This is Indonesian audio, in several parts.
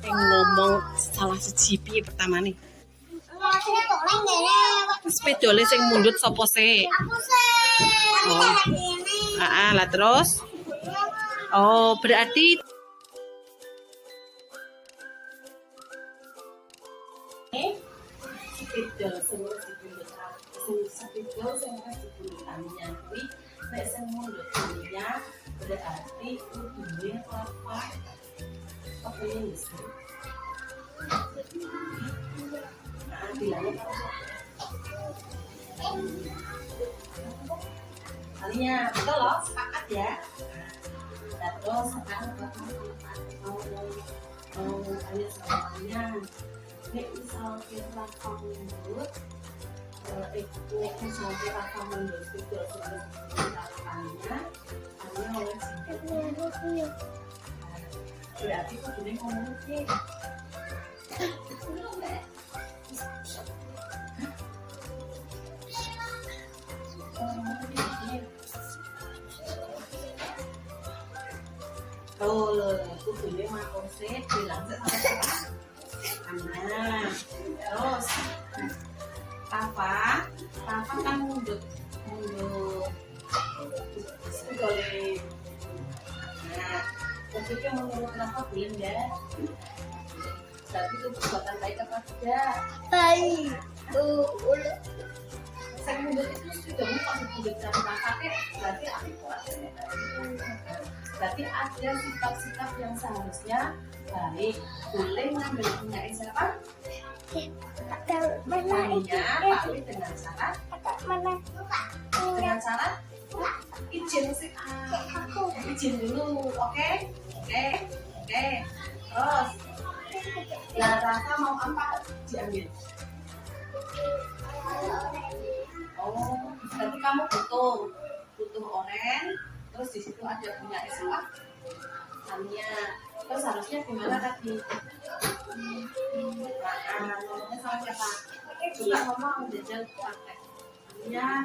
ngomong salah sejipi pertama nih. Sepedole sing mundut sapa sih? Aku sih. Oh. Lah terus? Oh, berarti sepedol sing dibundutannya kuwi nek sing mundutnya berarti kudune apa? Apa ini sih? Bilangnya kalinya betul loh, sepakat ya. Nah, terus sekarang mau tanya sama kalian, nek misal kita mundur, nek misal kita mundur itu kalinya oleh singkat. Berarti kudune ngomong sih. Aku pilih makan set bilang sama terus papa kan mundur boleh. Nah ketika menurut Rafa belum ya, berarti itu perbuatan baik apa tidak? Baik. Saya mundur itu sudah bukan mundur cara pakai, berarti aku berarti ada sikap-sikap yang seharusnya baik. Boleh ngambil punya siapa? Punya Pak Wi dengan syarat izin sih izin dulu, oke? Terus lah Rafa mau apa diambil? Oh, berarti kamu butuh oren, terus di situ ada punya siapa? Tania. Terus harusnya gimana tadi? Ngomongnya sama siapa? Coba ngomong jajal pakai Tania.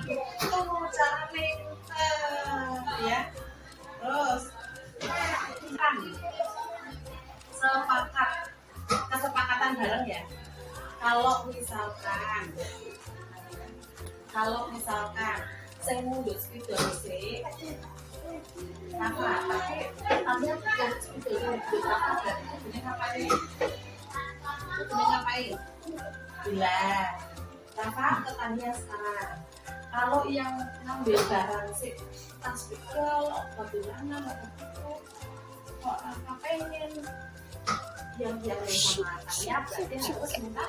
Itu cara pintar ya. Terus kesepakatan bareng ya. Kalau misalkan saya mundur spidol sih apa tapi spidol apa ngapain bila Rafa ke Tania sekarang. Kalau yang ngambil barang sih tas spidol bagaimana kok Rafa pengen yang sama Tania berarti harus minta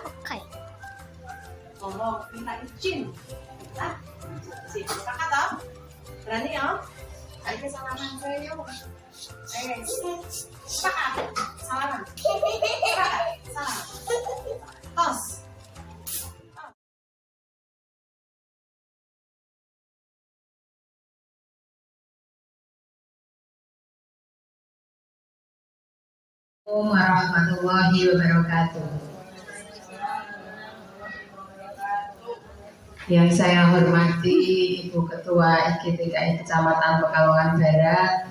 tolong minta izin. Nah, sepakat toh? Berani ya? Ayo ke salaman saya yuk. Sepakat? Salaman? Sepakat? Salam. Tos. Assalamualaikum warahmatullahi wabarakatuh. Yang saya hormati Ibu Ketua IGTKI Kecamatan Pekalongan Barat,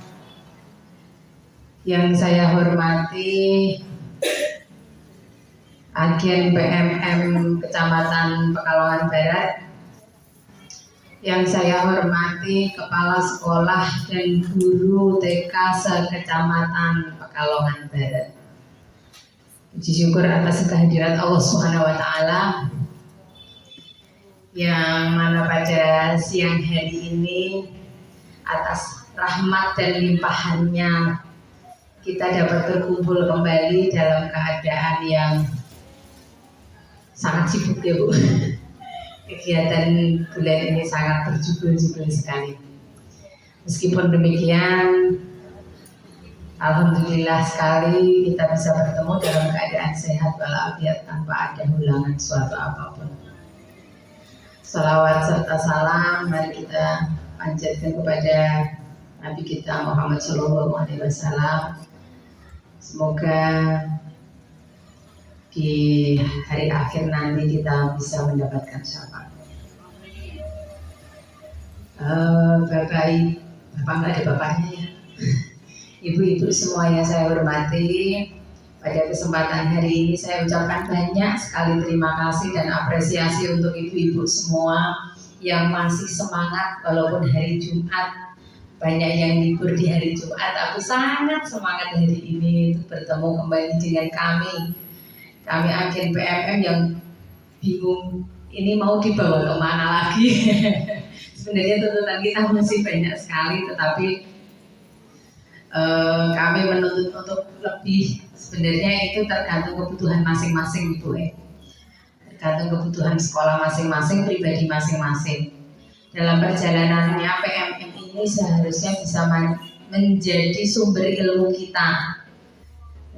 yang saya hormati Agen PMM Kecamatan Pekalongan Barat, yang saya hormati Kepala Sekolah dan Guru TK se-Kecamatan Pekalongan Barat. Puji syukur atas kehadiran Allah Subhanahu wa Ta'ala, yang mana pada siang hari ini atas rahmat dan limpahannya kita dapat berkumpul kembali dalam keadaan yang sangat sibuk ya Bu. Kegiatan bulan ini sangat berjubel-jubel sekali. Meskipun demikian, alhamdulillah sekali kita bisa bertemu dalam keadaan sehat walafiat tanpa ada halangan suatu apapun. Salawat serta salam mari kita panjatkan kepada Nabi kita Muhammad SAW. Semoga di hari akhir nanti kita bisa mendapatkan syafaat. Bapak nggak ada bapaknya ya. Ibu-ibu semua yang saya hormati, pada kesempatan hari ini saya ucapkan banyak sekali terima kasih dan apresiasi untuk ibu-ibu semua yang masih semangat walaupun hari Jumat. Banyak yang libur di hari Jumat, tapi sangat semangat hari ini untuk bertemu kembali dengan kami. Kami agen PMM yang bingung ini mau dibawa kemana lagi. Sebenarnya tuntutan kita masih banyak sekali, tetapi kami menuntut untuk lebih. Sebenarnya itu tergantung kebutuhan masing-masing Ibu ya. Tergantung kebutuhan sekolah masing-masing, pribadi masing-masing. Dalam perjalanannya PMM ini seharusnya bisa menjadi sumber ilmu kita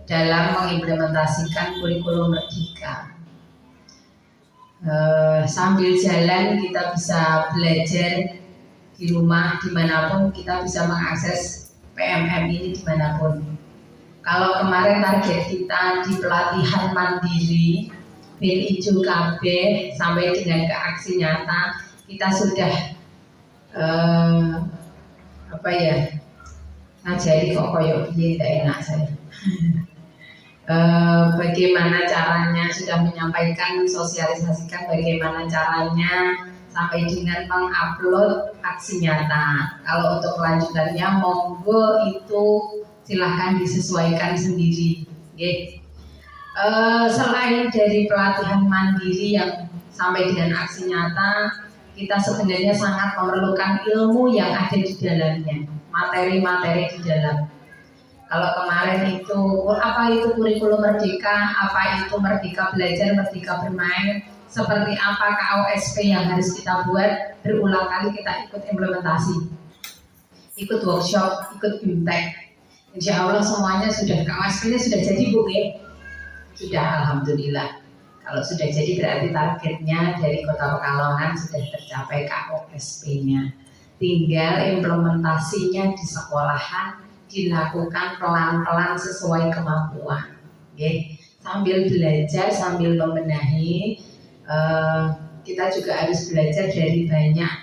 dalam mengimplementasikan kurikulum Merdeka. Sambil jalan kita bisa belajar di rumah dimanapun, kita bisa mengakses PMM ini dimanapun. Kalau kemarin target kita di pelatihan mandiri Ben Ijo KB sampai dengan ke aksi nyata, kita sudah ngajari kok koyok piye tidak enak saya. Bagaimana caranya, sudah menyampaikan, sosialisasikan bagaimana caranya sampai dengan mengupload aksi nyata. Kalau untuk kelanjutannya monggo itu silahkan disesuaikan sendiri. Selain dari pelatihan mandiri yang sampai dengan aksi nyata, kita sebenarnya sangat memerlukan ilmu yang ada di dalamnya, materi-materi di dalam. Kalau kemarin itu, apa itu kurikulum Merdeka, apa itu Merdeka Belajar, Merdeka Bermain, seperti apa KOSP yang harus kita buat, berulang kali kita ikut implementasi, ikut workshop, ikut BIMTEK. Insya Allah semuanya sudah, KOSP-nya sudah jadi Bu ya? Sudah, Alhamdulillah. Kalau sudah jadi berarti targetnya dari Kota Pekalongan sudah tercapai KOSP-nya. Tinggal implementasinya di sekolahan dilakukan pelan-pelan sesuai kemampuan. Sambil belajar, sambil membenahi, kita juga harus belajar dari banyak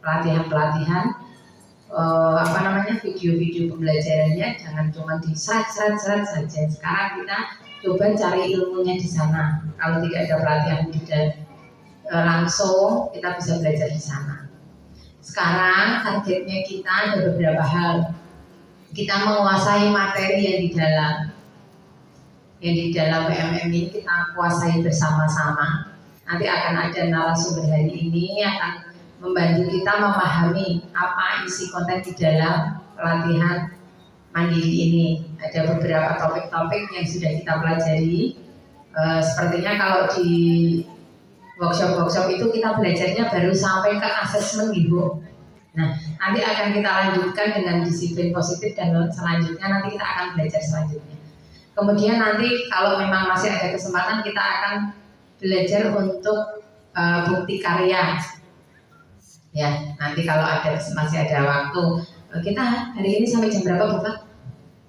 pelatihan-pelatihan, video-video pembelajarannya. Jangan cuma di serat saja. Sekarang kita coba cari ilmunya di sana. Kalau tidak ada pelatihan langsung, kita bisa belajar di sana. Sekarang targetnya kita ada beberapa hal. Kita menguasai materi yang di dalam PMM ini kita kuasai bersama-sama. Nanti akan ada narasumber hari ini akan membantu kita memahami apa isi konten di dalam pelatihan mandiri ini. Ada beberapa topik-topik yang sudah kita pelajari. Sepertinya kalau di workshop itu kita belajarnya baru sampai ke asesmen gitu. Nah, nanti akan kita lanjutkan dengan disiplin positif dan selanjutnya nanti kita akan belajar selanjutnya. Kemudian nanti kalau memang masih ada kesempatan kita akan belajar untuk bukti karya. Ya, nanti kalau masih ada waktu, kita hari ini sampai jam berapa Bapak?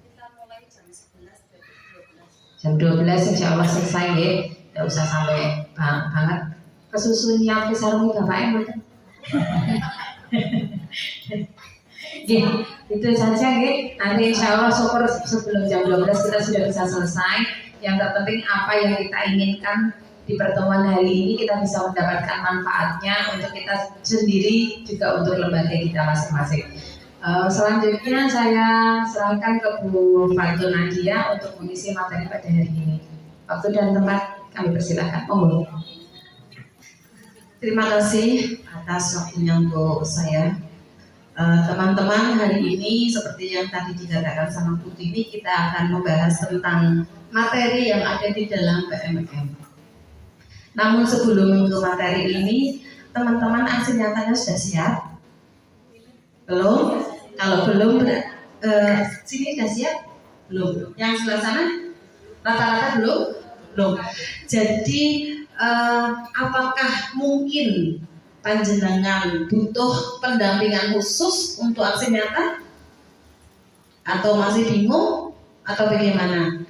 Kita mulai jam 11 jam 12 insya Allah selesai ya. Tidak usah sampai banget. Kesusun nyiapin sarung Bapaknya betul. Itu saja nanti insya Allah syukur sebelum jam 12 kita sudah bisa selesai. Yang terpenting apa yang kita inginkan di pertemuan hari ini kita bisa mendapatkan manfaatnya untuk kita sendiri juga untuk lembaga kita masing-masing. Selanjutnya saya serahkan ke Bu Fatu Nadia untuk mengisi materi pada hari ini. Waktu dan tempat kami persilahkan. Monggo. Terima kasih atas waktunya untuk saya. Teman-teman, hari ini seperti yang tadi dikatakan sama Bu Tini, kita akan membahas tentang materi yang ada di dalam PMM. Namun sebelum ke materi ini, teman-teman aksi nyatanya sudah siap? Belum? Kalau belum, sini sudah siap? Belum. Yang sebelah sana? Rata-rata belum? Belum. Jadi, apakah mungkin panjenengan butuh pendampingan khusus untuk aksi nyata? Atau masih bingung? Atau bagaimana?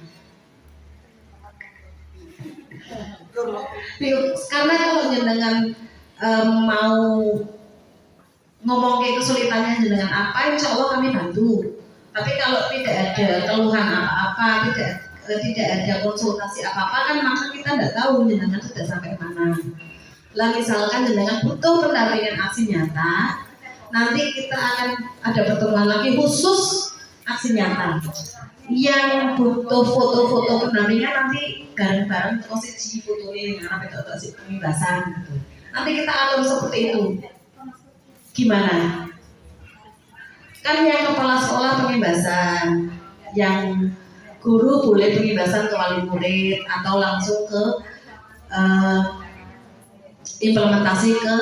Karena kalau jenengan mau ngomong ke kesulitannya dengan apa, insya Allah kami bantu. Tapi kalau tidak ada keluhan apa-apa, tidak ada konsultasi apa-apa kan, maka kita tidak tahu jenengan sudah sampai mana. Lah misalkan jenengan butuh pendampingan aksi nyata, nanti kita akan ada pertemuan lagi khusus aksi nyata. Yang butuh foto-foto pendampingan nanti bareng-bareng posisi fotonya dengan apa itu si pembebasan gitu. Nanti kita atur seperti itu. Gimana? Kan yang kepala sekolah pembebasan, yang guru boleh pembebasan ke wali murid atau langsung ke implementasi ke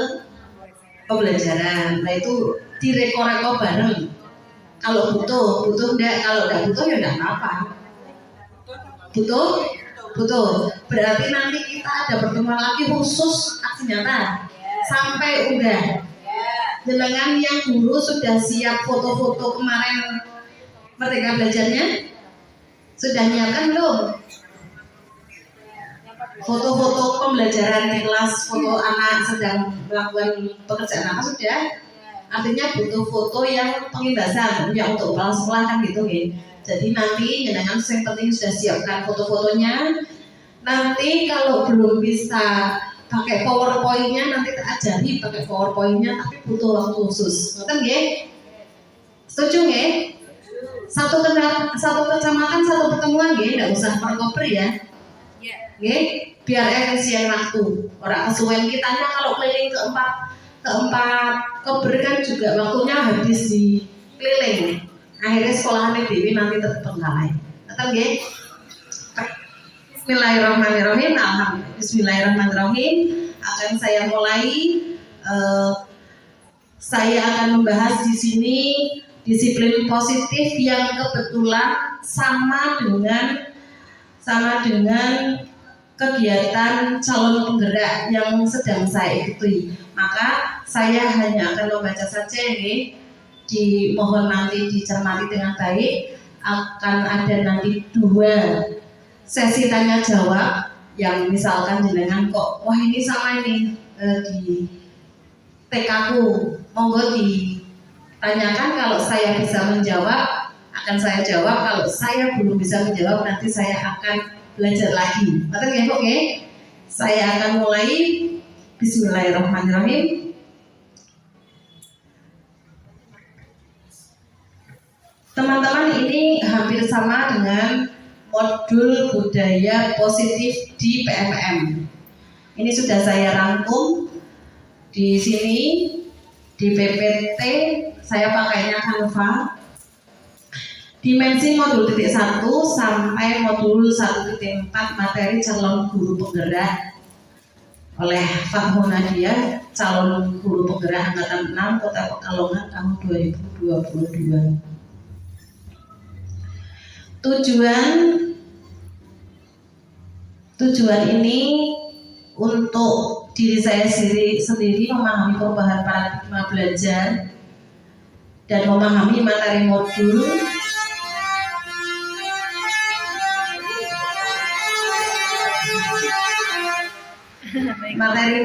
pembelajaran. Nah itu direko-reko bareng. Kalau butuh enggak, kalau enggak butuh ya enggak apa-apa. Butuh. Berarti nanti kita ada pertemuan lagi khusus aksi nyata sampai udah. Jenengan yang guru sudah siap foto-foto kemarin Merdeka Belajarnya? Sudah nyiapkan belum? Foto-foto pembelajaran di kelas, foto anak sedang melakukan pekerjaan apa sudah? Artinya butuh foto yang pembebasan, ya untuk kepala sekolah kan gitu ya. Jadi nanti jenengan yang penting sudah siapkan foto-fotonya. Nanti kalau belum bisa pakai PowerPoint-nya, nanti tak ajari pakai PowerPoint-nya, tapi butuh waktu khusus. Ngerti nggih? Setuju nggih? Satu kecamatan satu pertemuan nggih, enggak usah per koper ya. Nggih, biar efisien waktu. Ora kesuwen kitanya kalau keliling ke empat koper kan juga waktunya habis di keliling. Akhirnya sekolahannya dewi nanti terpenggalai. Ngerti nggih? Bismillahirrahmanirrahim. Bismillahirrahmanirrahim. Akan saya mulai. Saya akan membahas di sini disiplin positif yang kebetulan sama dengan kegiatan calon penggerak yang sedang saya ikuti. Maka saya hanya akan membaca saja ini. Dimohon nanti dicermati dengan baik. Akan ada nanti 2 sesi tanya jawab yang misalkan jenengan kok wah ini sama ini di TK ku, monggo ditanyakan, kalau saya bisa menjawab akan saya jawab, kalau saya belum bisa menjawab nanti saya akan belajar lagi. Betul ya kok ya? Saya akan mulai. Bismillahirrahmanirrahim. Teman-teman, ini hampir sama dengan modul budaya positif di PMM. Ini sudah saya rangkum di sini di PPT. Saya pakainya Canva. Dimensi modul 1 sampai modul 1.4 materi calon guru penggerak oleh Fathu Nadia, calon guru penggerak angkatan 6 Kota Pekalongan tahun 2022. Tujuan ini untuk diri saya sendiri memahami perubahan paradigma belajar dan memahami materi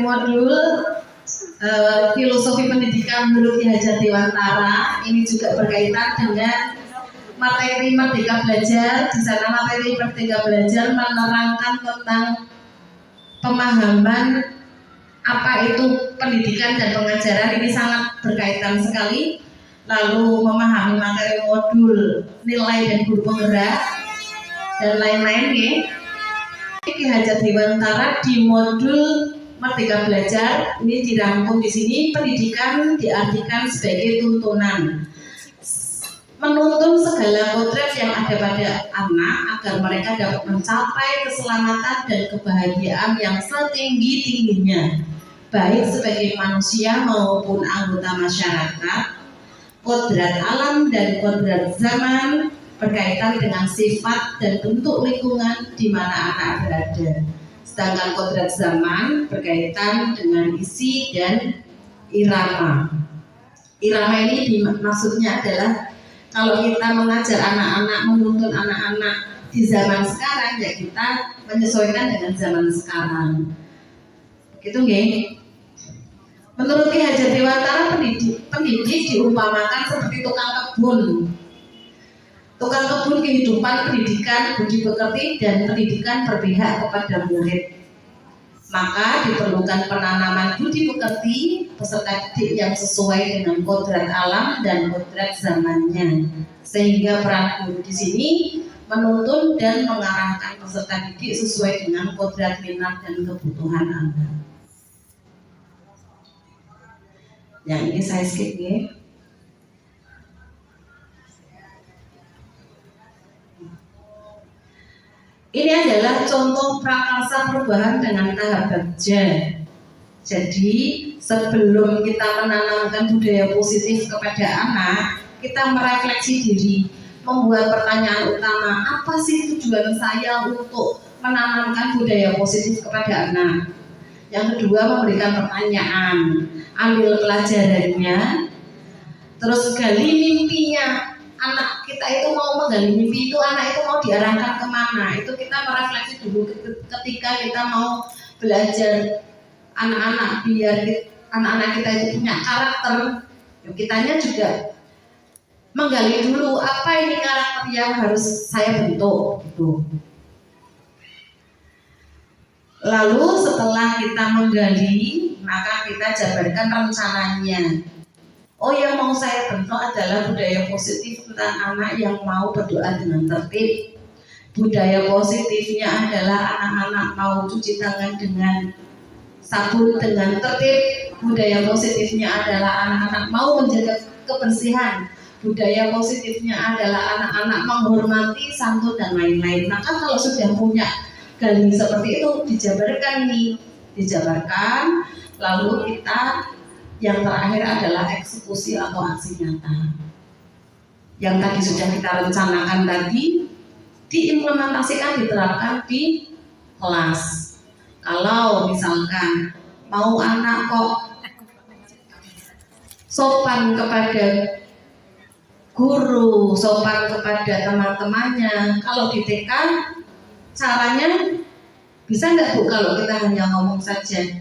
modul filosofi pendidikan menurut Ki Hajar Dewantara. Ini juga berkaitan dengan materi Merdeka Belajar. Di sana materi Merdeka Belajar menerangkan tentang pemahaman apa itu pendidikan dan pengajaran. Ini sangat berkaitan sekali. Lalu memahami materi modul nilai dan guru penggerak dan lain-lain ya. Ki Hajar Dewantara di modul Merdeka Belajar ini dirangkum di sini. Pendidikan diartikan sebagai tuntunan, menuntun segala kodrat yang ada pada anak agar mereka dapat mencapai keselamatan dan kebahagiaan yang setinggi-tingginya, baik sebagai manusia maupun anggota masyarakat. Kodrat alam dan kodrat zaman berkaitan dengan sifat dan bentuk lingkungan di mana anak berada. Sedangkan kodrat zaman berkaitan dengan isi dan irama. Irama ini maksudnya adalah kalau kita mengajar anak-anak, menuntun anak-anak di zaman sekarang, ya kita menyesuaikan dengan zaman sekarang. Gitu nggih. Menurut Ki Hajar Dewantara, pendidik diumpamakan seperti tukang kebun. Tukang kebun kehidupan, pendidikan, budi pekerti, dan pendidikan berpihak kepada murid. Maka diperlukan penanaman budi pekerti peserta didik yang sesuai dengan kodrat alam dan kodrat zamannya. Sehingga peran guru di sini menuntun dan mengarahkan peserta didik sesuai dengan kodrat minat dan kebutuhan anak. Yang ini saya skip ya. Ini adalah contoh prakarsa perubahan dengan tahap bagja. Jadi sebelum kita menanamkan budaya positif kepada anak, kita merefleksi diri, membuat pertanyaan utama, apa sih tujuan saya untuk menanamkan budaya positif kepada anak? Yang kedua, memberikan pertanyaan, ambil pelajarannya, terus gali mimpinya. Anak kita itu mau menggali mimpi itu, anak itu mau diarahkan kemana? Itu kita merefleksi dulu ketika kita mau belajar anak-anak, biar anak-anak kita itu punya karakter. Kitanya juga menggali dulu apa ini karakter yang harus saya bentuk gitu. Lalu setelah kita menggali, maka kita jabarkan rencananya. Oh, yang mau saya bentuk adalah budaya positif tentang anak yang mau berdoa dengan tertib. Budaya positifnya adalah anak-anak mau cuci tangan dengan sabun dengan tertib. Budaya positifnya adalah anak-anak mau menjaga kebersihan. Budaya positifnya adalah anak-anak menghormati, santun, dan lain-lain. Maka kalau sudah punya gali seperti itu, dijabarkan, lalu kita yang terakhir adalah eksekusi atau aksi nyata. Yang tadi sudah kita rencanakan tadi, diimplementasikan, diterapkan di kelas. Kalau misalkan mau anak kok sopan kepada guru, sopan kepada teman-temannya, kalau di TK caranya bisa nggak Bu kalau kita hanya ngomong saja?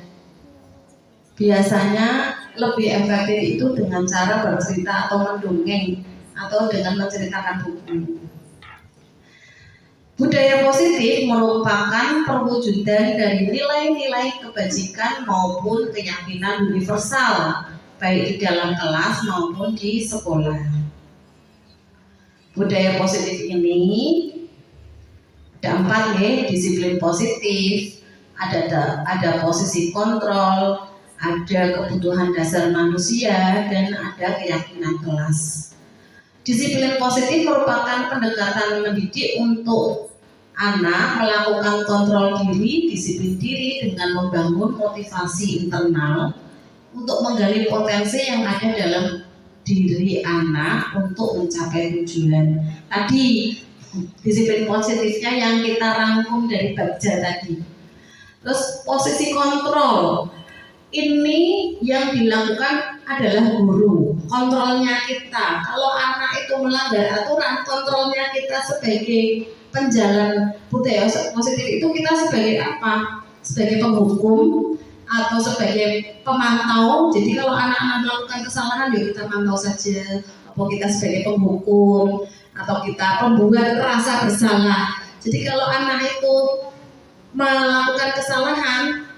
Biasanya lebih efektif itu dengan cara bercerita atau mendongeng atau dengan menceritakan buku. Budaya positif merupakan perwujudan dari nilai-nilai kebajikan maupun keyakinan universal, baik di dalam kelas maupun di sekolah. Budaya positif ini ada 4 ya, disiplin positif, ada posisi kontrol, ada kebutuhan dasar manusia, dan ada keyakinan kelas. Disiplin positif merupakan pendekatan mendidik untuk anak melakukan kontrol diri, disiplin diri dengan membangun motivasi internal untuk menggali potensi yang ada dalam diri anak untuk mencapai tujuan. Tadi disiplin positifnya yang kita rangkum dari bagja tadi. Terus posisi kontrol ini yang dilakukan adalah guru, kontrolnya kita. Kalau anak itu melanggar aturan, kontrolnya kita sebagai penjalan budaya positif itu kita sebagai apa? Sebagai penghukum atau sebagai pemantau. Jadi kalau anak-anak melakukan kesalahan, ya kita pantau saja. Atau kita sebagai penghukum atau kita pembuat rasa bersalah. Jadi kalau anak itu melakukan kesalahan,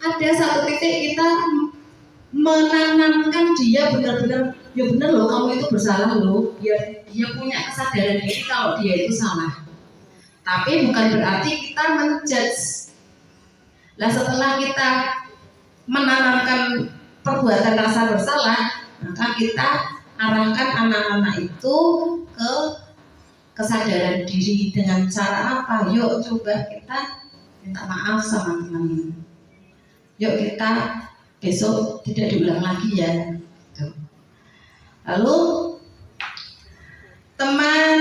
ada satu titik kita menanamkan dia benar-benar, ya benar loh kamu itu bersalah loh, biar dia punya kesadaran diri kalau dia itu salah. Tapi bukan berarti kita menjudge. Nah, setelah kita menanamkan perbuatan rasa bersalah, maka kita arahkan anak-anak itu ke kesadaran diri dengan cara apa? Yuk coba kita minta maaf sama teman-teman. Yuk kita besok tidak diulang lagi ya. Lalu teman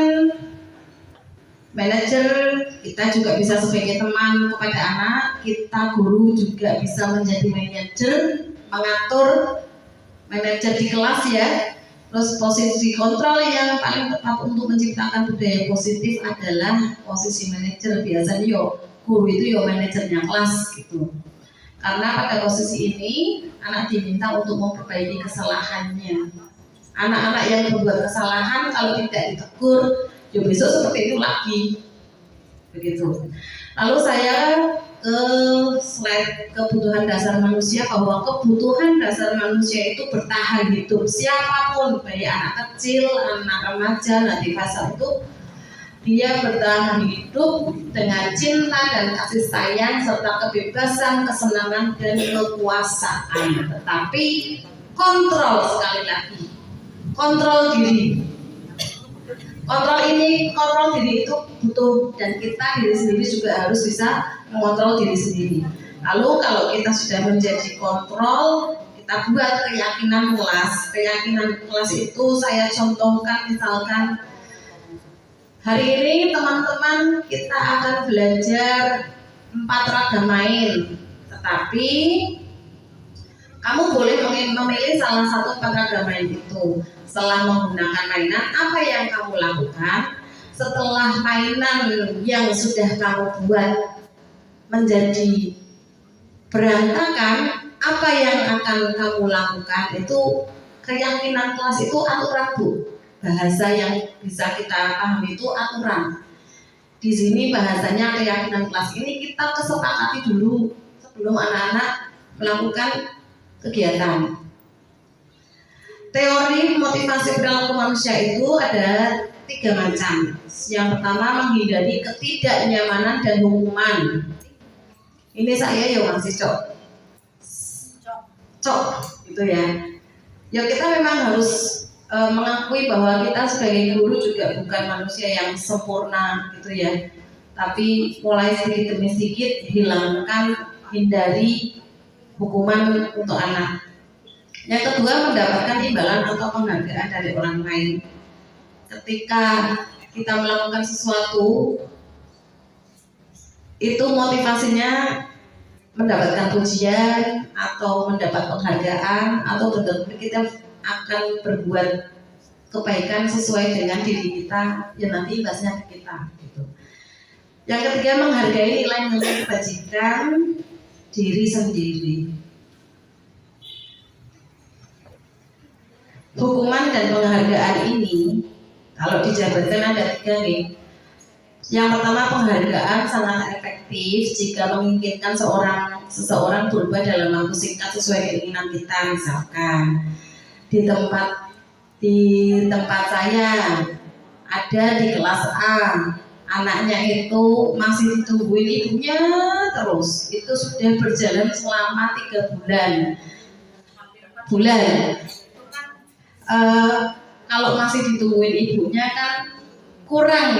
manajer kita juga bisa sebagai teman kepada anak, kita guru juga bisa menjadi manajer, mengatur manajer di kelas ya. Terus posisi kontrol yang paling tepat untuk menciptakan budaya positif adalah posisi manajer. Biasanya yo guru itu yo manajernya kelas gitu. Karena pada posisi ini anak diminta untuk memperbaiki kesalahannya. Anak-anak yang berbuat kesalahan kalau tidak ditegur, ya besok seperti itu lagi. Begitu. Lalu saya ke slide kebutuhan dasar manusia, bahwa kebutuhan dasar manusia itu bertahan hidup. Siapapun, baik anak kecil, anak remaja, nanti fase itu, dia bertahan hidup dengan cinta dan kasih sayang serta kebebasan, kesenangan dan kekuasaan. Tetapi kontrol, sekali lagi, kontrol diri. Kontrol diri itu butuh, dan kita diri sendiri juga harus bisa mengontrol diri sendiri. Lalu kalau kita sudah menjadi kontrol, kita buat keyakinan kelas. Keyakinan kelas itu saya contohkan, misalkan hari ini teman-teman kita akan belajar 4 ragam main, tetapi kamu boleh memilih salah satu 4 ragam main itu. Setelah menggunakan mainan, apa yang kamu lakukan? Setelah mainan yang sudah kamu buat menjadi berantakan, apa yang akan kamu lakukan? Itu keyakinan kelas, itu aturan, Bu. Bahasa yang bisa kita pahami itu aturan. Di sini bahasanya keyakinan kelas ini kita kesepakati dulu sebelum anak-anak melakukan kegiatan. Teori motivasi perilaku manusia itu ada 3 macam. Yang pertama, menghindari ketidaknyamanan dan hukuman. Ini saya ya masih cok gitu ya. Ya kita memang harus mengakui bahwa kita sebagai guru juga bukan manusia yang sempurna gitu ya. Tapi mulai sedikit demi sedikit hindari hukuman untuk anak. Yang kedua, mendapatkan imbalan atau penghargaan dari orang lain. Ketika kita melakukan sesuatu, itu motivasinya mendapatkan pujian atau mendapat penghargaan, atau benar-benar kita akan berbuat kebaikan sesuai dengan diri kita, yang nanti imbasnya ke kita. Gitu. Yang ketiga, menghargai nilai-nilai kebajikan diri sendiri. Hukuman dan penghargaan ini kalau dijabarkan ada 3 nih. Yang pertama, penghargaan sangat efektif jika menginginkan seseorang berubah dalam waktu singkat sesuai keinginan kita. Misalkan di tempat saya ada di kelas A, anaknya itu masih ditungguin ibunya terus. Itu sudah berjalan selama 3 bulan. Kalau masih ditungguin ibunya kan kurang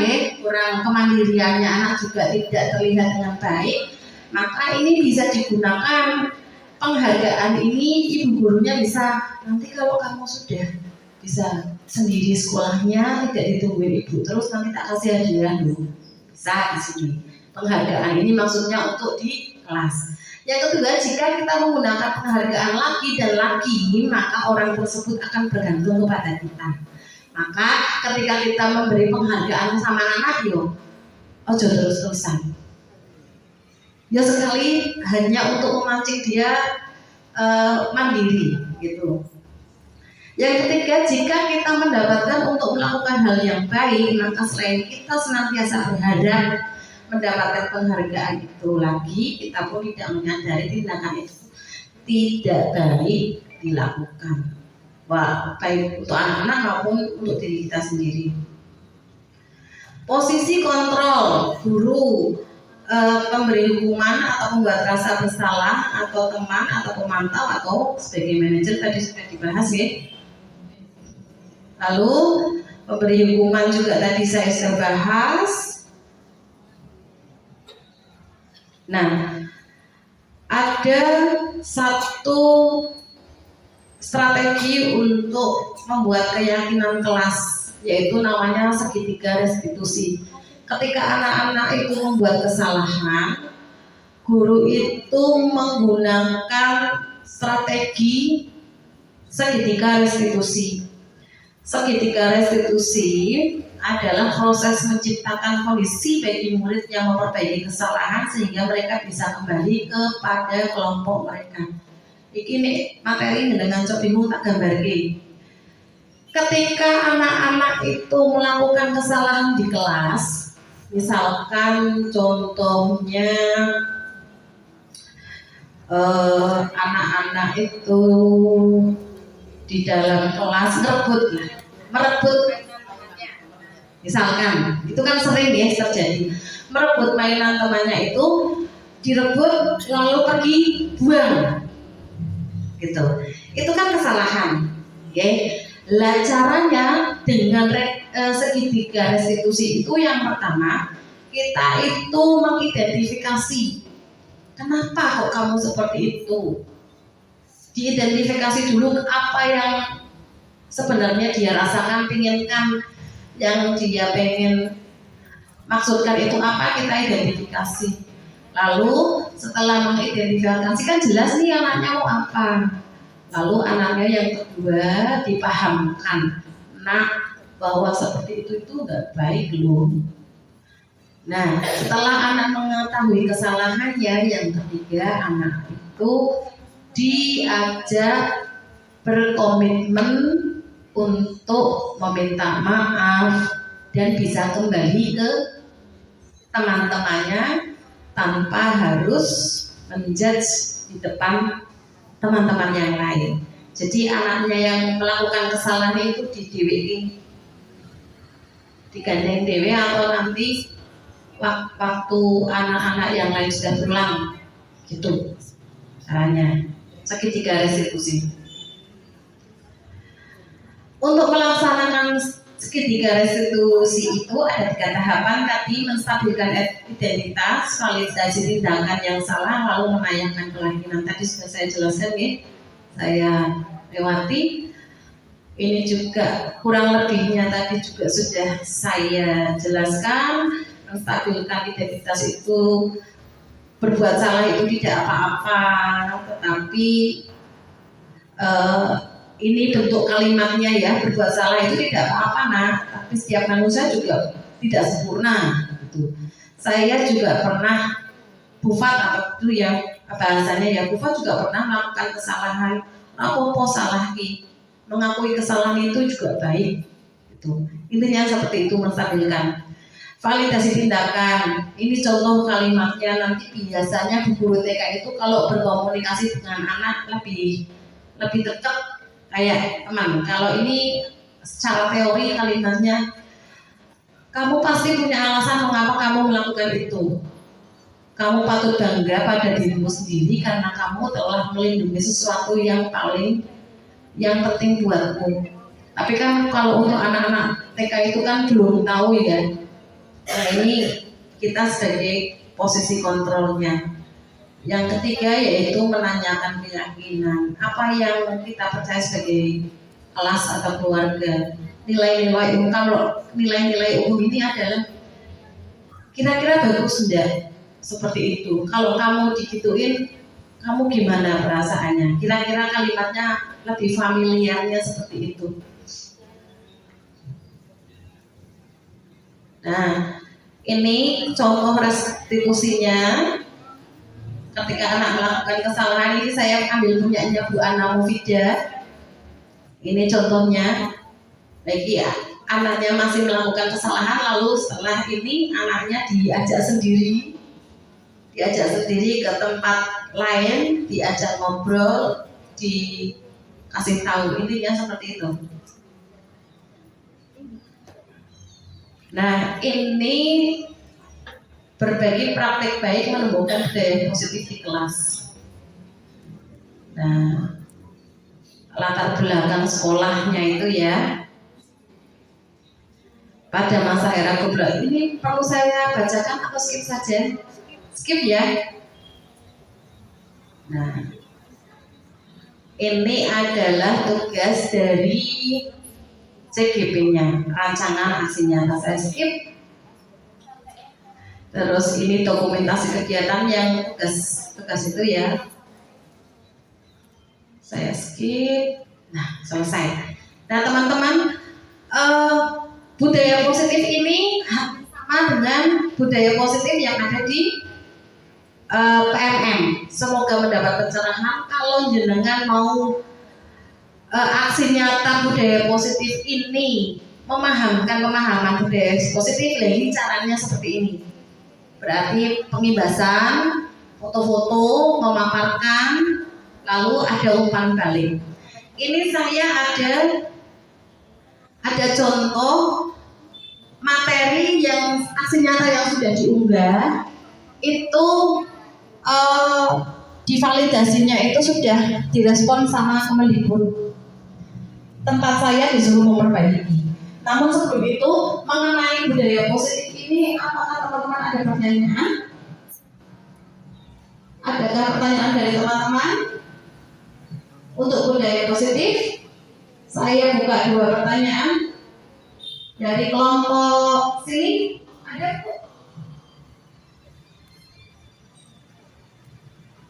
kemandiriannya, anak juga tidak terlihat dengan baik. Maka ini bisa digunakan penghargaan ini, ibu gurunya bisa, nanti kalau kamu sudah bisa sendiri sekolahnya, tidak ditungguin ibu terus, nanti tak kasih hadiah dulu. Bisa di sini. Penghargaan ini maksudnya untuk di kelas. Yang kedua, jika kita menggunakan penghargaan lagi dan lagi, maka orang tersebut akan bergantung kepada kita. Maka ketika kita memberi penghargaan sama anak, ojo terus-terusan. Ya sekali hanya untuk memancing dia mandiri gitu. Yang ketiga, jika kita mendapatkan untuk melakukan hal yang baik, maka selain kita senantiasa berharap mendapatkan penghargaan itu lagi, kita pun tidak menyadari tindakan itu tidak baik dilakukan, baik untuk anak-anak maupun untuk diri kita sendiri. Posisi kontrol guru, pemberi hukuman atau membuat rasa bersalah, atau teman atau pemantau atau sebagai manajer tadi sudah dibahas ya. Lalu pemberi hukuman juga tadi saya sudah bahas. Nah, ada satu strategi untuk membuat keyakinan kelas, yaitu namanya segitiga restitusi. Ketika anak-anak itu membuat kesalahan, guru itu menggunakan strategi segitiga restitusi. Segitiga restitusi adalah proses menciptakan kondisi bagi murid yang memperbaiki kesalahan sehingga mereka bisa kembali kepada kelompok mereka. Iki nih materi dengan cok bingung tak gambarke. Ketika anak-anak itu melakukan kesalahan di kelas, misalkan contohnya anak-anak itu di dalam kelas merebut, misalkan itu kan sering ya terjadi, merebut mainan temannya itu direbut lalu pergi buang, gitu. Itu kan kesalahan, oke? Lah caranya dengan segitiga restitusi itu yang pertama kita itu mengidentifikasi kenapa kok kamu seperti itu. Diidentifikasi dulu apa yang sebenarnya dia rasakan, pinginkan, yang dia pengen maksudkan itu apa, kita identifikasi. Lalu setelah mengidentifikasi kan jelas nih anaknya mau apa. Lalu anaknya yang kedua dipahamkan, nak, bahwa seperti itu nggak baik loh. Nah, setelah anak mengetahui kesalahannya, yang ketiga anak itu diajak berkomitmen untuk meminta maaf dan bisa kembali ke teman-temannya tanpa harus menjudge di depan teman-teman yang lain. Jadi anaknya yang melakukan kesalahan itu digandeng dewe atau nanti waktu anak-anak yang lain sudah pulang, gitu caranya. Segitiga restitusi. Untuk melaksanakan segitiga restitusi itu ada 3 tahapan tadi: menstabilkan identitas, validasi tindakan yang salah, lalu menayangkan keyakinan. Tadi sudah saya jelaskan ya, saya lewati. Ini juga kurang lebihnya tadi juga sudah saya jelaskan. Menstabilkan identitas itu berbuat salah itu tidak apa-apa, tetapi ini bentuk kalimatnya ya, berbuat salah itu tidak apa-apa nak, tapi setiap manusia juga tidak sempurna gitu. Saya juga pernah Bufat atau itu ya bahasanya ya, Bufat juga pernah melakukan kesalahan. Apa salah ki, mengakui kesalahan itu juga baik gitu. Intinya seperti itu, menstabilkan. Validasi tindakan, ini contoh kalimatnya. Nanti biasanya guru TK itu kalau berkomunikasi dengan anak lebih dekat kayak teman. Kalau ini secara teori kalimatnya, kamu pasti punya alasan mengapa kamu melakukan itu. Kamu patut bangga pada dirimu sendiri karena kamu telah melindungi sesuatu yang penting buatmu. Tapi kan kalau untuk anak-anak TK itu kan belum tahu ya. Nah ini kita sebagai posisi kontrolnya. Yang ketiga yaitu menanyakan keyakinan. Apa yang kita percaya sebagai kelas atau keluarga. Nilai-nilai umum, kalau nilai-nilai umum ini adalah kira-kira bagus enggak? Seperti itu. Kalau kamu digituin, kamu gimana perasaannya? Kira-kira kalimatnya lebih familiarnya seperti itu. Nah, ini contoh restitusinya. Ketika anak melakukan kesalahan, ini saya ambil punyanya Bu Ana Mufidah. Ini contohnya. Baik ya, anaknya masih melakukan kesalahan, lalu setelah ini anaknya diajak sendiri ke tempat lain, diajak ngobrol, dikasih tahu, intinya seperti itu. Nah, ini berbagi praktik baik menumbuhkan budaya positif di kelas. Nah, latar belakang sekolahnya itu ya, pada masa era global ini perlu saya bacakan atau skip saja? Skip ya. Nah, ini adalah tugas dari CGP-nya, rancangan aksi nyata. Saya skip. Terus ini dokumentasi kegiatan yang tugas itu ya, saya skip. Nah, selesai. Nah teman-teman, budaya positif ini sama dengan budaya positif yang ada di PMM. Semoga mendapat pencerahan. Kalau jenengan mau aksi nyata budaya positif ini, memahamkan pemahaman budaya positif, ini caranya seperti ini. Berarti pengibasan, foto-foto, memaparkan, lalu ada umpan balik. Ini saya ada contoh materi yang aksi nyata yang sudah diunggah, itu divalidasinya itu sudah direspon sama Kemendikbud. Tempat saya disuruh memperbaiki. Namun sebelum itu, mengenai budaya positif ini, apakah teman-teman ada pertanyaan? Adakah pertanyaan dari teman-teman? Untuk budaya positif, saya buka 2 pertanyaan dari kelompok sini. Ada?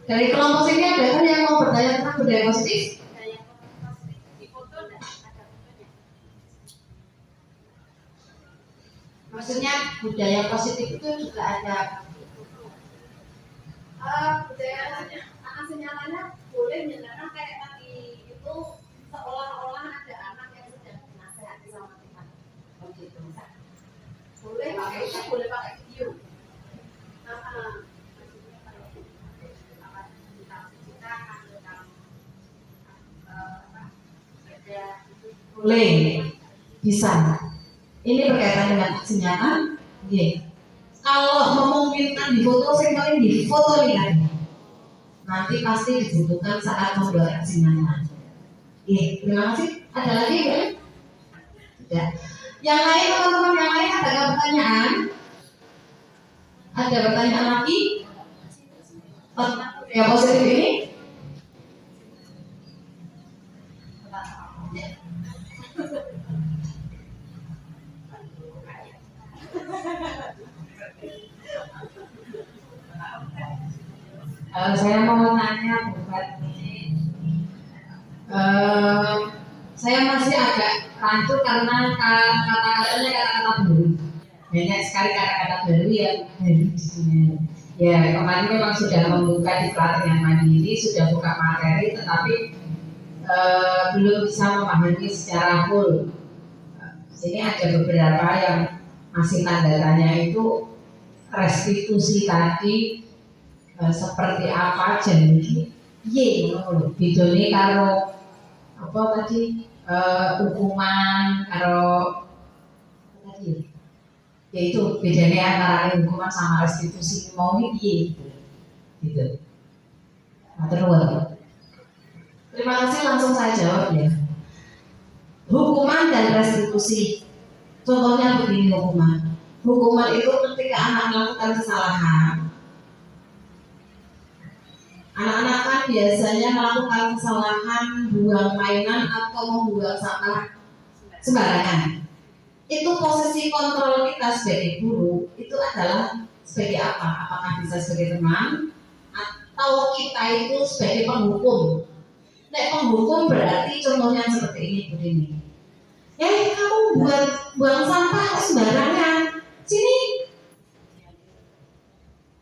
Dari kelompok sini ada kan yang mau bertanya tentang budaya positif? Maksudnya budaya positif itu juga ada budaya aksi nyatanya boleh menyatakan kayak tadi itu seolah-olah ada anak yang sedang dinasehati sama kita. Begitu. Boleh pakai video. Boleh, bisa. Ini berkaitan dengan aksi nyata. Kalau memungkinkan difoto, saya paling difoto lihat. Nanti pasti dibutuhkan saat membuat aksi nyata. Terima kasih. Ada lagi ya? Tidak. Yang lain teman-teman, yang lain ada nggak pertanyaan? Ada pertanyaan lagi? Yang positif ini? Saya mau tanya buat saya masih agak rancu karena kata-katanya kata-kata baru. Banyak sekali kata-kata baru yang baru di sini. Ya, kemarin memang sudah membuka di pelatihan mandiri, sudah buka materi, tetapi belum bisa memahami secara full. Ini ada beberapa yang masih tanda tanya itu restitusi tadi seperti apa jadi bidone karo apa tadi hukuman karo tadi yaitu bedanya antara hukuman sama restitusi mau gitu. Terima kasih, langsung saya jawab ya. Hukuman dan restitusi. Contohnya begini hukuman. Hukuman itu ketika anak melakukan kesalahan. Anak-anak kan biasanya melakukan kesalahan buang mainan atau membuang sampah sembarangan. Itu posisi kontrol kita sebagai guru itu adalah sebagai apa? Apakah bisa sebagai teman atau kita itu sebagai penghukum? Penghukum berarti contohnya seperti ini begini. Kamu buang sampah sembarangan. Sini.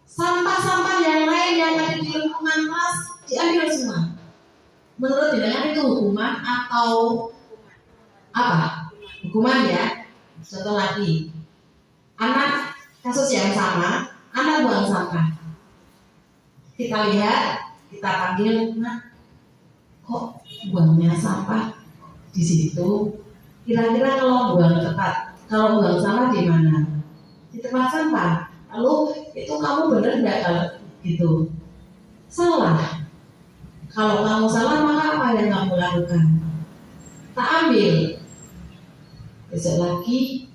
Sampah-sampah yang lain yang ada di lingkungan kelas diambil semua. Menurut jenengan itu hukuman atau apa? Hukuman ya. Contoh lagi, anak kasus yang sama, anak buang sampah. Kita lihat, kita panggil, nak, kok buangnya sampah di situ? Kira-kira kalau buang sampah di mana? Di tempat sampah. Lalu itu kamu benar nggak kalau gitu? Salah. Kalau kamu salah maka apa yang kamu lakukan? Tak ambil. Besok lagi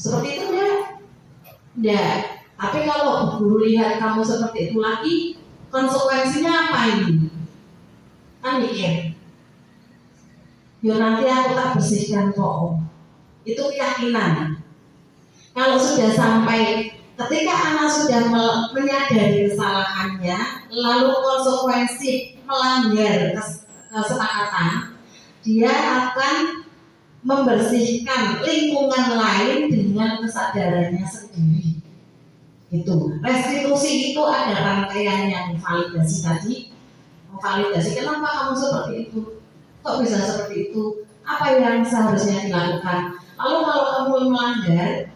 seperti itu enggak. Tapi kalau guru lihat kamu seperti itu lagi, konsekuensinya apa ini? Kan mikir. Yo nanti aku tak bersihkan kok. Itu keyakinan. Kalau sudah sampai ketika anak sudah menyadari kesalahannya, lalu konsekuensi melanggar kesepakatan, dia akan membersihkan lingkungan lain dengan kesadarannya sendiri. Itu restitusi itu ada rangkaian yang validasi tadi. Validasi kenapa kamu seperti itu, kok bisa seperti itu, apa yang seharusnya dilakukan. Lalu kalau kamu melanggar,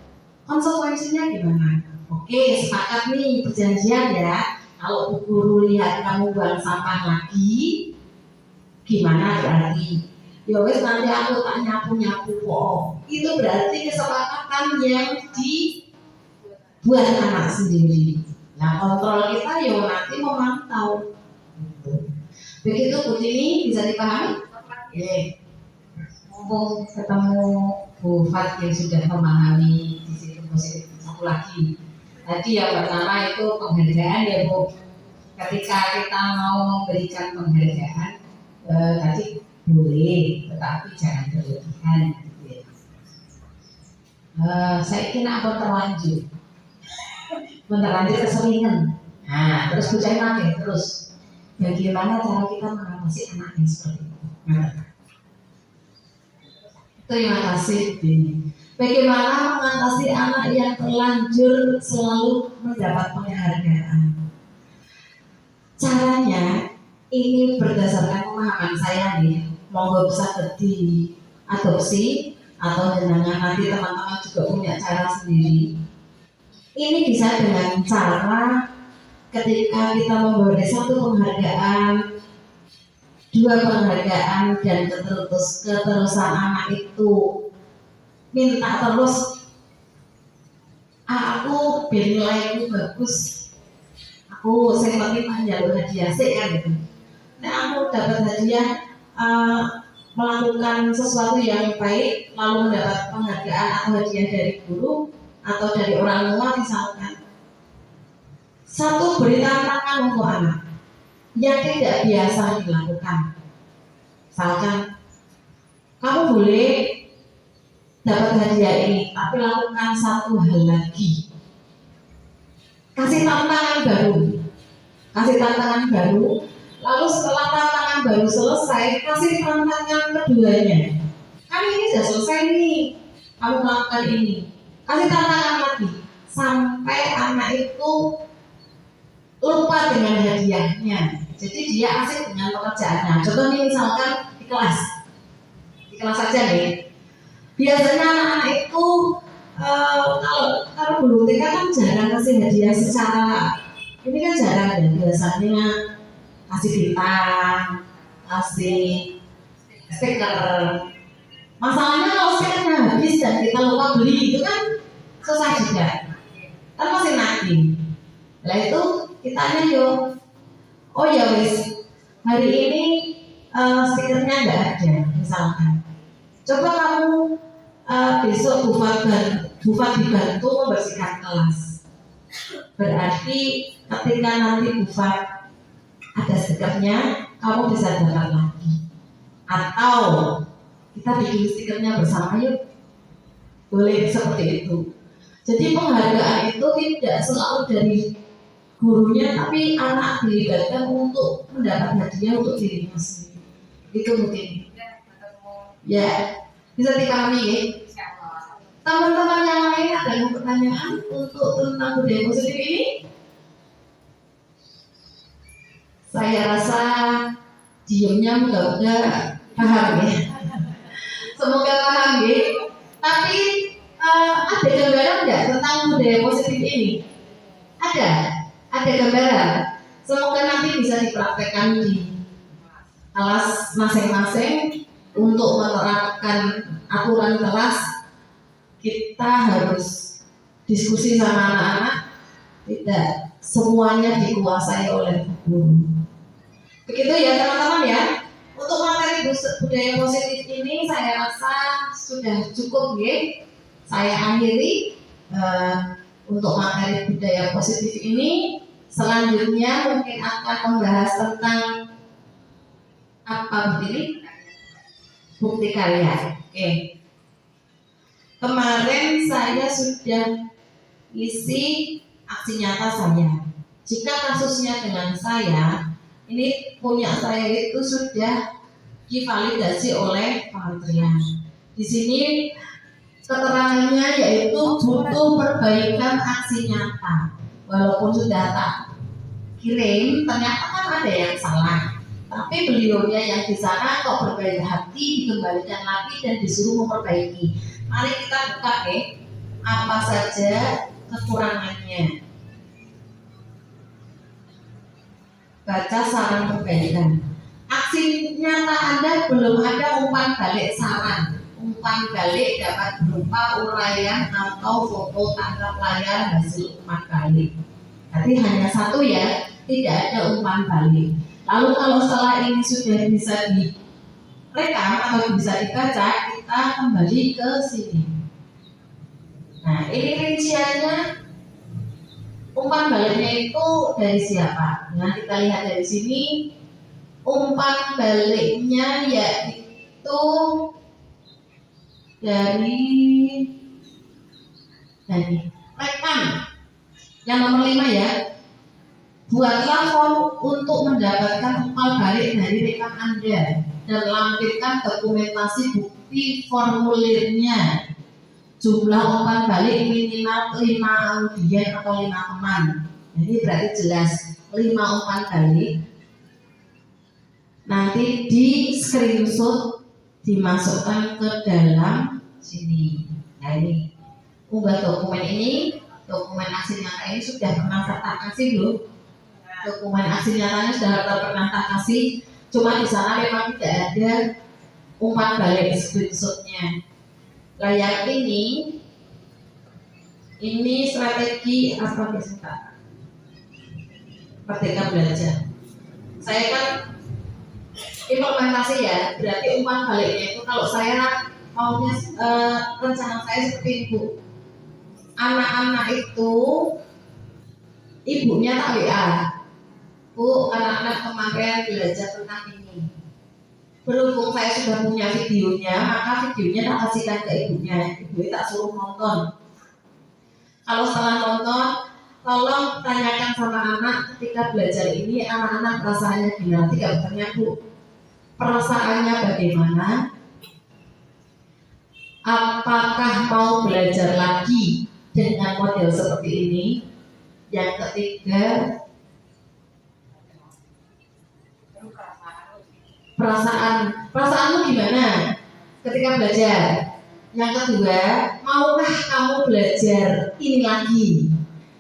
konsekuensinya gimana? Oke, sepakat nih, perjanjian ya. Kalau Bu Guru lihat kamu buang sampah lagi, gimana berarti? Ya wes nanti aku tak nyapu-nyapu kok. Itu berarti kesepakatan yang dibuat anak sendiri. Nah, kontrol kita ya nanti memantau. Begitu Bu Tini, bisa dipahami? Oke. Mumpung ketemu Bu Fat yang sudah memahami di situ positif, satu lagi. Tadi yang pertama itu penghargaan ya Bu. Ketika kita mau memberikan penghargaan, tadi boleh, tetapi jangan berlebihan. Saya kira apa terlanjur, terlanjur keseringan. Nah, terus bucai makin terus. Bagaimana cara kita mengawasi anak yang seperti itu? Terima kasih. Bagaimana mengatasi anak yang terlanjur selalu mendapat penghargaan? Caranya ini berdasarkan pemahaman saya nih. Monggo bisa diadopsi atau jenengan nanti teman-teman juga punya cara sendiri. Ini bisa dengan cara ketika kita memberi satu penghargaan, dua penghargaan dan keterusan anak itu minta terus, aku nilaiku bagus, aku penting jalur hadiah sih kan gitu. Nah aku dapat hadiah melakukan sesuatu yang baik lalu mendapat penghargaan atau hadiah dari guru atau dari orang tua misalkan. Satu, beri tantangan untuk anak yang tidak biasa dilakukan. Misalkan, kamu boleh dapat hadiah ini, tapi lakukan satu hal lagi. Kasih tantangan baru. Lalu setelah tantangan baru selesai, kasih tantangan keduanya. Kan ini sudah selesai nih, kamu melakukan ini. Kasih tantangan lagi sampai anak itu lupa dengan hadiahnya. Jadi dia asik dengan pekerjaannya. Contoh nih misalkan di kelas saja nih. Biasanya anak-anak itu kalau dulu TK kan jarang kasih hadiah secara ini kan jarang ya. Biasanya kasih bintang, kasih stiker. Masalahnya kalau stikernya habis dan kita lupa beli itu kan susah juga. Kan masih nagih. Nah itu kita tanya yuk, oh ya wis, hari ini stikernya nggak ada misalkan. Coba kamu besok Bufat dibantu membersihkan kelas. Berarti ketika nanti Bufat ada stikernya, kamu bisa dapat lagi. Atau kita bikin stikernya bersama yuk, boleh seperti itu. Jadi penghargaan itu tidak selalu dari gurunya, tapi anak dilibatkan untuk mendapat hadiah untuk dirinya sendiri. Itu mungkin. Ya, bisa dipahami ya. Teman-teman yang lain ada yang pertanyaan untuk tentang budaya positif ini? Saya rasa diamnya mudah-mudahan paham ya. Semoga paham ya. Tapi ada gambaran nggak tentang budaya positif ini? Ada gambaran. Semoga nanti bisa dipraktekkan di kelas masing-masing. Untuk menerapkan aturan kelas, kita harus diskusi sama anak-anak. Tidak semuanya dikuasai oleh guru. Begitu ya teman-teman ya. Untuk materi budaya positif ini saya rasa sudah cukup ya. Saya akhiri untuk materi budaya positif ini. Selanjutnya mungkin akan membahas tentang apa begini? Bukti karya. Oke. Kemarin saya sudah isi aksi nyata saya. Jika kasusnya dengan saya, ini punya saya itu sudah divalidasi oleh kementerian. Di sini keterangannya yaitu butuh perbaikan aksi nyata. Walaupun sudah tak kirim, ternyata kan ada yang salah. Tapi beliaunya yang di sana kok berbaik hati, dikembalikan lagi dan disuruh memperbaiki. Mari kita buka apa saja kekurangannya. Baca saran perbaikan. Aksi nyata Anda belum ada umpan balik saran. Umpan balik dapat berupa uraian atau foto tangkap layar hasil umpan balik. Tapi hanya satu ya, tidak ada umpan balik. Lalu kalau setelah ini sudah bisa direkam atau bisa dibaca, kita kembali ke sini. Nah, ini rinciannya. Umpan baliknya itu dari siapa? Nah, kita lihat dari sini. Umpan baliknya yaitu dari rekan yang nomor 5 ya. Buatlah form untuk mendapatkan umpan balik dari rekan Anda dan lampirkan dokumentasi bukti formulirnya. Jumlah umpan balik minimal 5 audien atau 5 teman. Jadi berarti jelas 5 umpan balik. Nanti di screenshot dimasukkan ke dalam sini. Nah ini unggah dokumen ini, dokumen aksi nyata ini sudah pernah tak kasih loh. Dokumen aksi nyatanya sudah pernah tak kasih. Cuma di sana memang tidak ada umpan balik screenshotnya. Nah yang ini strategi apa kita? Merdeka Belajar. Saya kan implementasi ya, berarti umpan baliknya itu kalau saya maunya rencana saya seperti itu. Anak-anak itu ibunya tak WA, Bu, anak-anak kemarin belajar tentang ini. Berhubung saya sudah punya videonya, maka videonya tak kasihkan ke ibunya. Ibu tak suruh nonton. Kalau setelah nonton, tolong tanyakan sama anak ketika belajar ini, anak-anak perasaannya gimana? Tidak bertanya, Bu, perasaannya bagaimana? Apakah mau belajar lagi dengan model seperti ini? Yang ketiga, perasaanmu gimana ketika belajar? Yang kedua, maukah kamu belajar ini lagi?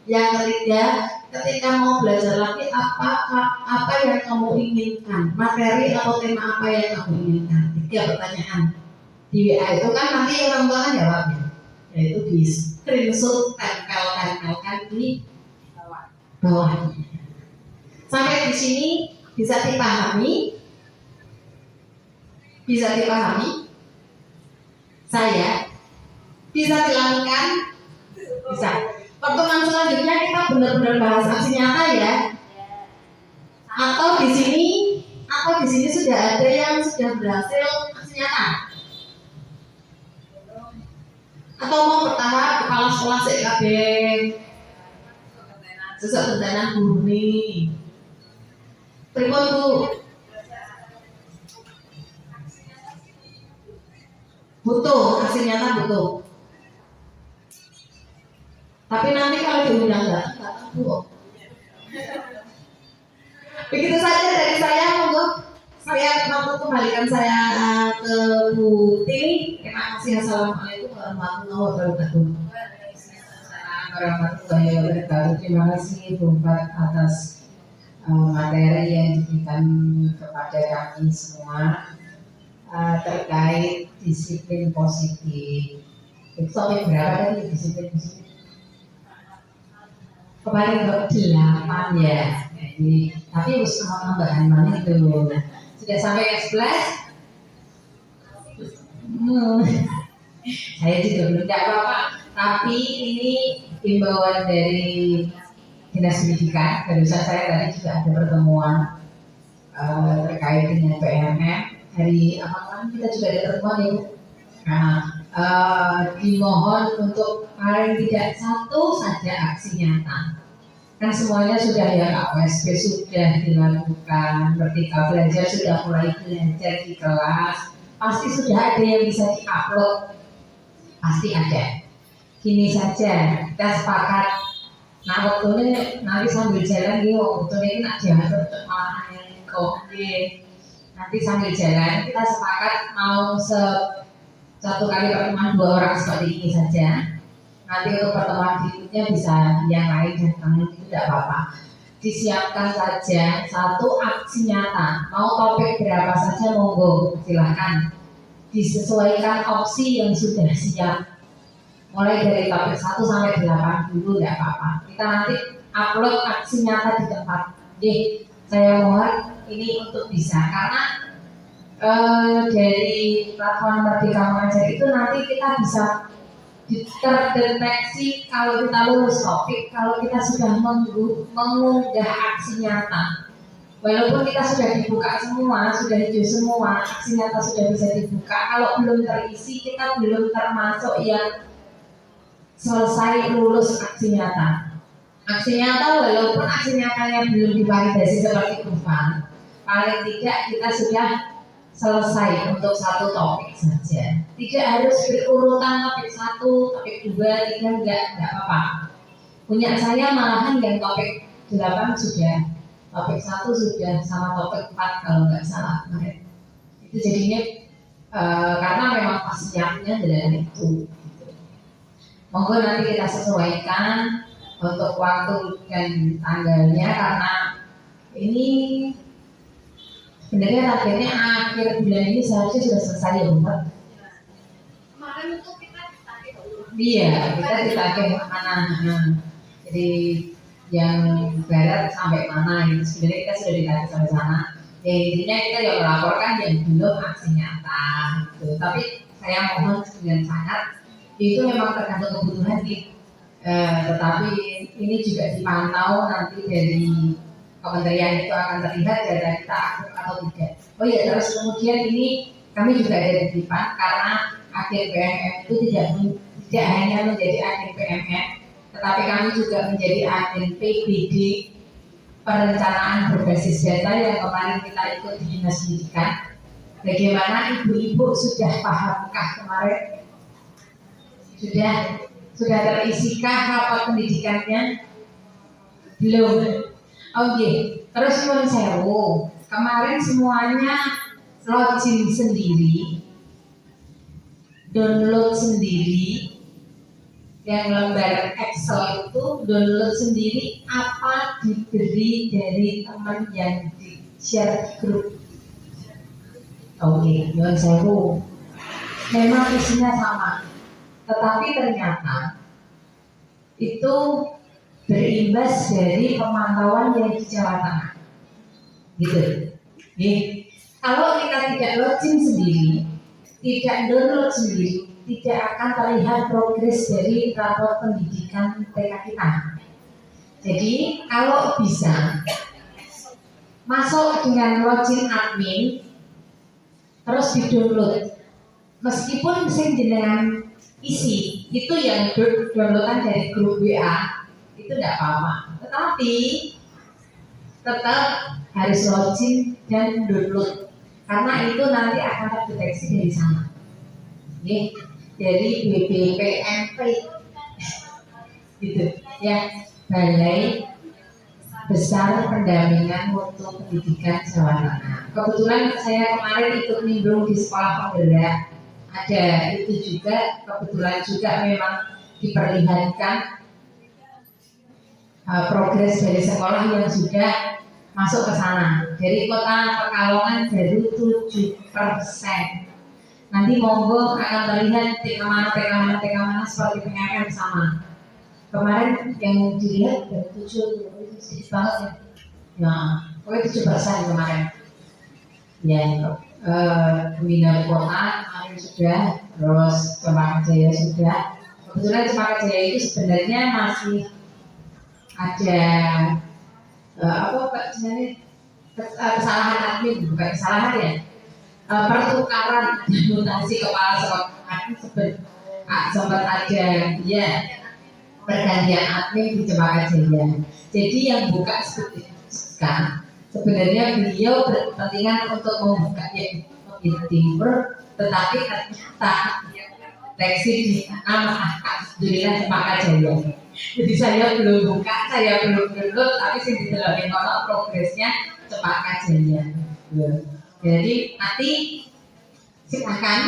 Yang ketiga, ketika mau belajar lagi, apa yang kamu inginkan? Materi atau tema apa yang kamu inginkan? 3 pertanyaan. Di WA itu kan nanti orang tua kan jawabnya, yaitu di screenshot, tempelkan di bawah. Sampai di sini bisa dipahami? Bisa dipahami? Saya bisa dilakukan? Bisa. Pertemuan selanjutnya kita benar-benar bahas aksi nyata ya. Atau di sini sudah ada yang sudah berhasil aksi nyata. Atau mau bertahap kepala sekolah CKB sesuk gentenan guru nih. Pripun Bu? Butuh, aksi nyata butuh. Tapi nanti kalau diundang nggak tahu. Begitu saja dari saya, monggo saya mau kembalikan saya ke Bu Tini. Terima kasih. Assalamualaikum warahmatullahi wabarakatuh. Warahmatullahi wabarakatuh. Terima kasih Bu Empat atas materi yang diberikan kepada kami semua terkait disiplin positif. Itu sampai berapa tadi disiplin positif? Kemarin ke-8 ya. Jadi, tapi harus sama tambahan mana itu? Sudah sampai ke 11? Saya juga belum, tidak apa-apa. Tapi ini himbauan dari Dinas Pendidikan. Barusan saya tadi juga ada pertemuan terkait dengan PMM. Hari apa kan kita juga ada pertemuan ya Bu. Nah, dimohon untuk paling tidak satu saja aksi nyata. Kan semuanya sudah ya, KPSP sudah dilakukan, Merdeka Belajar sudah mulai belajar di kelas, pasti sudah ada yang bisa diupload, pasti ada. Gini saja, kita sepakat. Nah, waktunya nanti sambil jalan nih, waktunya ini nak jalan malah yang kok nanti sambil jalan kita sepakat mau satu kali pertemuan 2 orang seperti ini saja. Nanti untuk pertemuan berikutnya bisa yang lain datang, itu tidak apa-apa. Disiapkan saja satu aksi nyata. Mau topik berapa saja monggo, silahkan. Disesuaikan opsi yang sudah siap. Mulai dari topik 1 sampai 8 dulu, tidak apa-apa. Kita nanti upload aksi nyata di tempat. Saya mohon ini untuk bisa karena dari platform Merdeka Mengajar itu nanti kita bisa terdeteksi kalau kita lulus topik, kalau kita sudah mengunggah aksi nyata. Walaupun kita sudah dibuka semua, sudah hijau semua, aksi nyata sudah bisa dibuka. Kalau belum terisi, kita belum termasuk yang selesai lulus aksi nyata. Aksi nyata walaupun aksi nyatanya belum divalidasi seperti Dufan, paling tidak kita sudah selesai untuk satu topik saja. Tidak harus berurutan topik 1, topik 2, 3, enggak apa-apa. Punya saya malahan yang topik 8 sudah, topik 1 sudah, sama topik 4 kalau nggak salah kemarin. Itu jadinya karena memang pas siapnya dari itu. Monggo nanti kita sesuaikan untuk waktu dan tanggalnya karena ini sebenarnya targetnya akhir bulan ini seharusnya sudah selesai ya Mbak. Kemarin itu kita ditagih dulu. Iya, kita ditagih mana. Jadi yang barat sampai mana itu sebenarnya kita sudah ditagih sampai sana. Ya, intinya kita yang melaporkan yang belum aksi nyata gitu. Tapi saya mohon dengan sangat itu memang tergantung kebutuhan nih. Tetapi ini juga dipantau nanti dari kementerian itu akan terlihat data kita aktif atau tidak. Oh iya, terus kemudian ini kami juga ada titipan karena agen PMM itu tidak hanya menjadi agen PMM, tetapi kami juga menjadi agen PBD, perencanaan berbasis data yang kemarin kita ikut di Dinas Pendidikan. Bagaimana ibu-ibu sudah pahamkah kemarin? Sudah terisikah rapat pendidikannya? Belum. Oh iya, terus nyuwun sewu. Kemarin semuanya login sendiri, download sendiri, yang lembar Excel itu download sendiri apa diberi dari teman yang di share grup. Oke, nyuwun sewu. Memang isinya sama, tetapi ternyata itu berimbas dari pemantauan yang di Jawa Tengah, gitu. Kalau kita tidak login sendiri, tidak download sendiri, tidak akan terlihat progres dari rapor pendidikan TK kita. Jadi kalau bisa masuk dengan login admin, terus di download, meskipun sing jenengan isi itu yang downloadan dari grup WA itu tidak apa-apa, tetapi tetap harus login dan download karena itu nanti akan terdeteksi dari sana. Dari BBPMP gitu ya, Balai Besar Pendampingan Mutu Pendidikan Jawa Tengah. Kebetulan saya kemarin ikut nimbrung di sekolah penggerak, ada itu juga, kebetulan juga memang diperlihatkan progres dari sekolah yang sudah masuk ke sana. Dari kota Pekalongan baru 7%. Nanti monggo akan terlihat TK mana seperti PMM sama. Kemarin yang dilihat dari 7 sedikit banget ya. Nah, pokoknya 7% kemarin. Ya, Bina Kota kemarin sudah, terus Cempaka Jaya sudah. Kebetulan Cempaka Jaya itu sebenarnya masih ada kesalahan admin, bukan kesalahan ya, pertukaran mutasi kepala sekolah sempat ada ya pergantian admin di Cempaka Jaya. Jadi yang buka sebenarnya beliau berkepentingan untuk membuka Timur, tetapi ternyata teksi di alhamdulillah Cempaka Jaya. Jadi saya belum buka, saya belum download, tapi sih didelokin kalau progresnya Cempaka Jaya. Jadi nanti silakan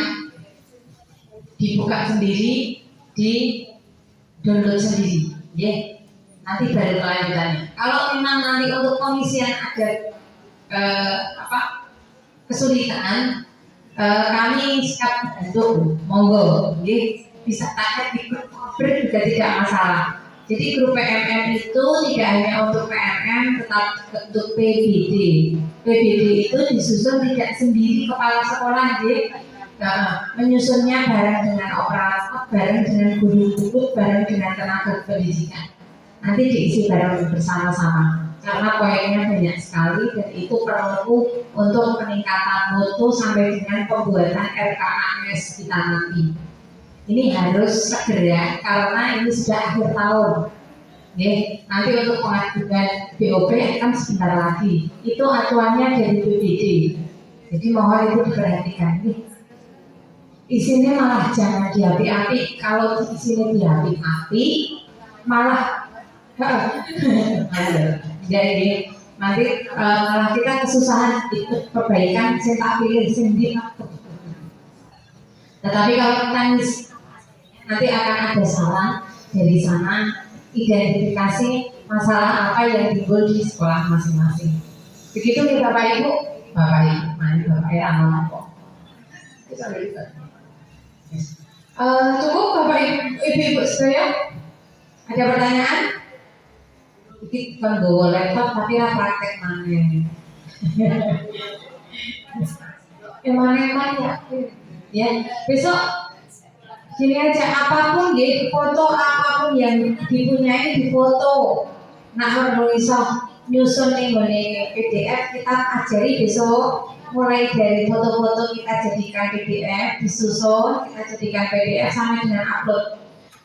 dibuka sendiri, di download sendiri, ya. Nanti baru kelanjutannya. Kalau memang nanti untuk pengisian ada kesulitan, kami siap bantu, monggo, bisa tanya di grup Kopdar juga tidak masalah. Jadi grup PMM itu tidak hanya untuk PMM, tetapi untuk PBD. PBD itu disusun tidak sendiri kepala sekolah, menyusunnya bareng dengan operator, bareng dengan guru-guru, bareng dengan tenaga pendidikan. Nanti diisi bareng bersama-sama. Karena poinnya banyak sekali dan itu perlu untuk peningkatan mutu sampai dengan pembuatan RKAS kita nanti. Ini harus segera karena ini sudah akhir tahun. Nanti untuk pengajuan BOP akan sebentar lagi. Itu acuannya dari BPD. Jadi mohon itu diperhatikan. Isinya malah jangan diapi-api. Kalau isinya diapi-api malah jadi nanti malah kita kesusahan ikut perbaikan saya tak pilih sendiri. Tetapi kalau kita nanti akan ada saran dari sana, identifikasi masalah apa yang timbul di sekolah masing-masing. Begitu nih Bapak Ibu, mana Bapak Ibu apa? Cukup Bapak Ibu sekalian? Ada pertanyaan? Ini kan bawa laptop tapi praktek mana? Mana ya. Besok gini aja, apapun foto apapun yang dipunyai difoto. Nah, bisa nyusun nih PDF kita ajari besok. Mulai dari foto-foto kita jadikan PDF, disusun kita jadikan PDF sama dengan upload.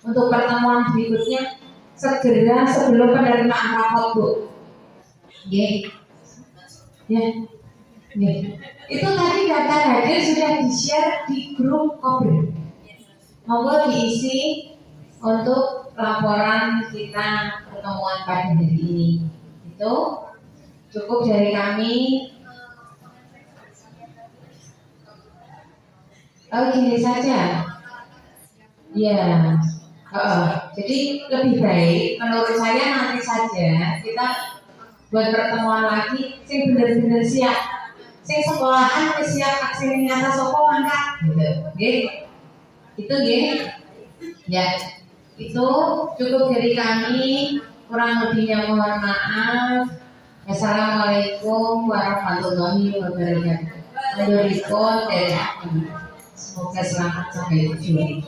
Untuk pertemuan berikutnya segera sebelum penerimaan rapot, Bu. Itu tadi data hadir sudah di-share di grup Kopdar. Monggo diisi untuk laporan kita pertemuan pada hari ini. Itu cukup dari kami. Gini saja. Ya. Jadi lebih baik menurut saya nanti saja kita buat pertemuan lagi sing bener-bener siap, sing sekolahan siap aksi nyata sopo mangkat gitu. Itu ya itu cukup dari kami, kurang lebihnya mohon maaf. Assalamualaikum warahmatullahi wabarakatuh. Semoga selamat sampai tujuan.